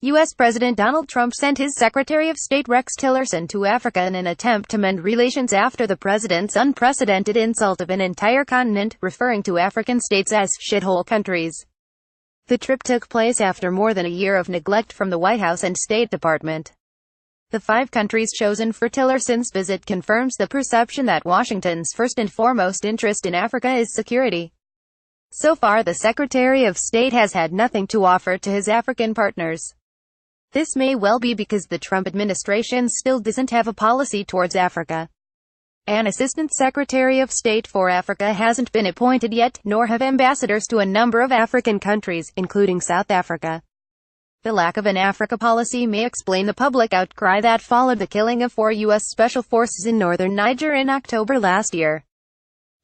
U.S. President Donald Trump sent his Secretary of State Rex Tillerson to Africa in an attempt to mend relations after the president's unprecedented insult of an entire continent, referring to African states as shithole countries. The trip took place after more than a year of neglect from the White House and State Department. The 5 countries chosen for Tillerson's visit confirms the perception that Washington's first and foremost interest in Africa is security. So far, the Secretary of State has had nothing to offer to his African partners. This may well be because the Trump administration still doesn't have a policy towards Africa. An Assistant Secretary of State for Africa hasn't been appointed yet, nor have ambassadors to a number of African countries, including South Africa. The lack of an Africa policy may explain the public outcry that followed the killing of 4 U.S. Special Forces in northern Niger in October last year.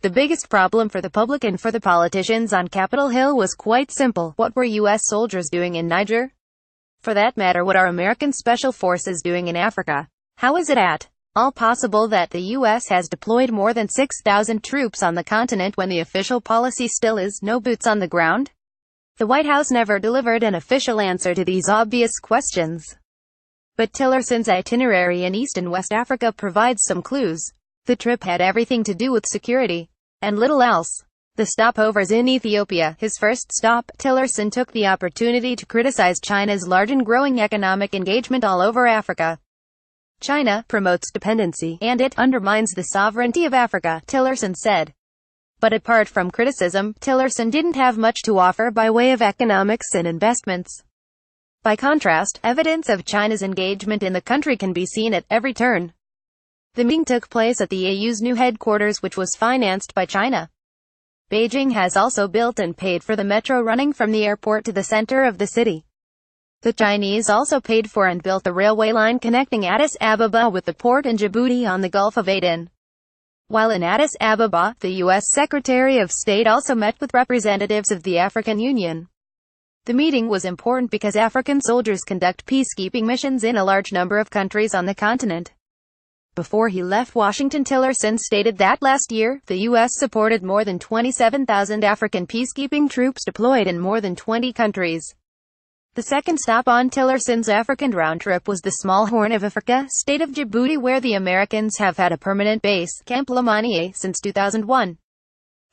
The biggest problem for the public and for the politicians on Capitol Hill was quite simple. What were U.S. soldiers doing in Niger? For that matter, what are American Special Forces doing in Africa? How is it at all possible that the U.S. has deployed more than 6,000 troops on the continent when the official policy still is no boots on the ground? The White House never delivered an official answer to these obvious questions. But Tillerson's itinerary in East and West Africa provides some clues. The trip had everything to do with security, and little else. The stopovers in Ethiopia, his first stop, Tillerson took the opportunity to criticize China's large and growing economic engagement all over Africa. China promotes dependency, and it undermines the sovereignty of Africa, Tillerson said. But apart from criticism, Tillerson didn't have much to offer by way of economics and investments. By contrast, evidence of China's engagement in the country can be seen at every turn. The meeting took place at the AU's new headquarters, which was financed by China. Beijing has also built and paid for the metro running from the airport to the center of the city. The Chinese also paid for and built the railway line connecting Addis Ababa with the port in Djibouti on the Gulf of Aden. While in Addis Ababa, the U.S. Secretary of State also met with representatives of the African Union. The meeting was important because African soldiers conduct peacekeeping missions in a large number of countries on the continent. Before he left Washington, Tillerson stated that last year, the U.S. supported more than 27,000 African peacekeeping troops deployed in more than 20 countries. The second stop on Tillerson's African round trip was the small Horn of Africa state of Djibouti, where the Americans have had a permanent base, Camp Lamanier, since 2001.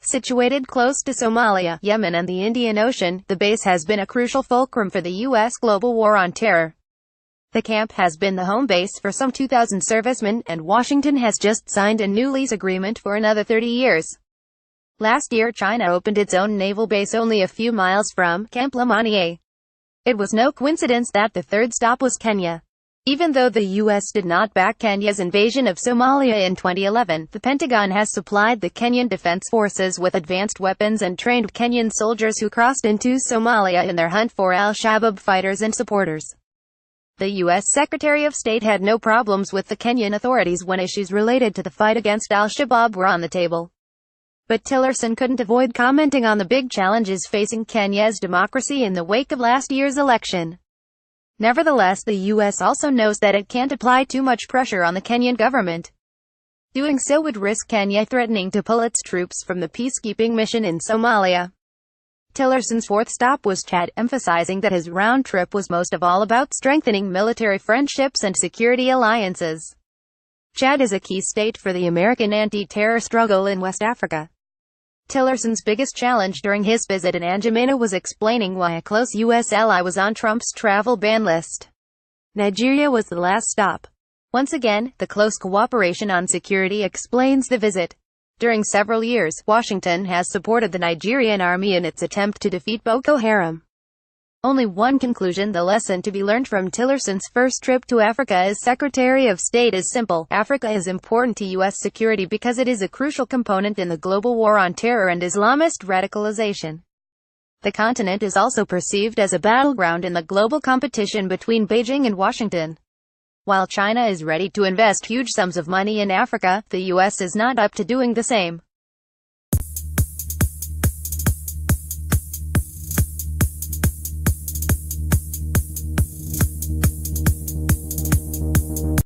Situated close to Somalia, Yemen and the Indian Ocean, the base has been a crucial fulcrum for the U.S. global war on terror. The camp has been the home base for some 2,000 servicemen, and Washington has just signed a new lease agreement for another 30 years. Last year, China opened its own naval base only a few miles from Camp Lamanier. It was no coincidence that the third stop was Kenya. Even though the U.S. did not back Kenya's invasion of Somalia in 2011, the Pentagon has supplied the Kenyan Defense Forces with advanced weapons and trained Kenyan soldiers who crossed into Somalia in their hunt for al-Shabaab fighters and supporters. The U.S. Secretary of State had no problems with the Kenyan authorities when issues related to the fight against al-Shabaab were on the table. But Tillerson couldn't avoid commenting on the big challenges facing Kenya's democracy in the wake of last year's election. Nevertheless, the U.S. also knows that it can't apply too much pressure on the Kenyan government. Doing so would risk Kenya threatening to pull its troops from the peacekeeping mission in Somalia. Tillerson's fourth stop was Chad, emphasizing that his round trip was most of all about strengthening military friendships and security alliances. Chad is a key state for the American anti-terror struggle in West Africa. Tillerson's biggest challenge during his visit in N'Djamena was explaining why a close U.S. ally was on Trump's travel ban list. Nigeria was the last stop. Once again, the close cooperation on security explains the visit. During several years, Washington has supported the Nigerian army in its attempt to defeat Boko Haram. Only one conclusion: the lesson to be learned from Tillerson's first trip to Africa as Secretary of State is simple. Africa is important to U.S. security because it is a crucial component in the global war on terror and Islamist radicalization. The continent is also perceived as a battleground in the global competition between Beijing and Washington. While China is ready to invest huge sums of money in Africa, the U.S. is not up to doing the same.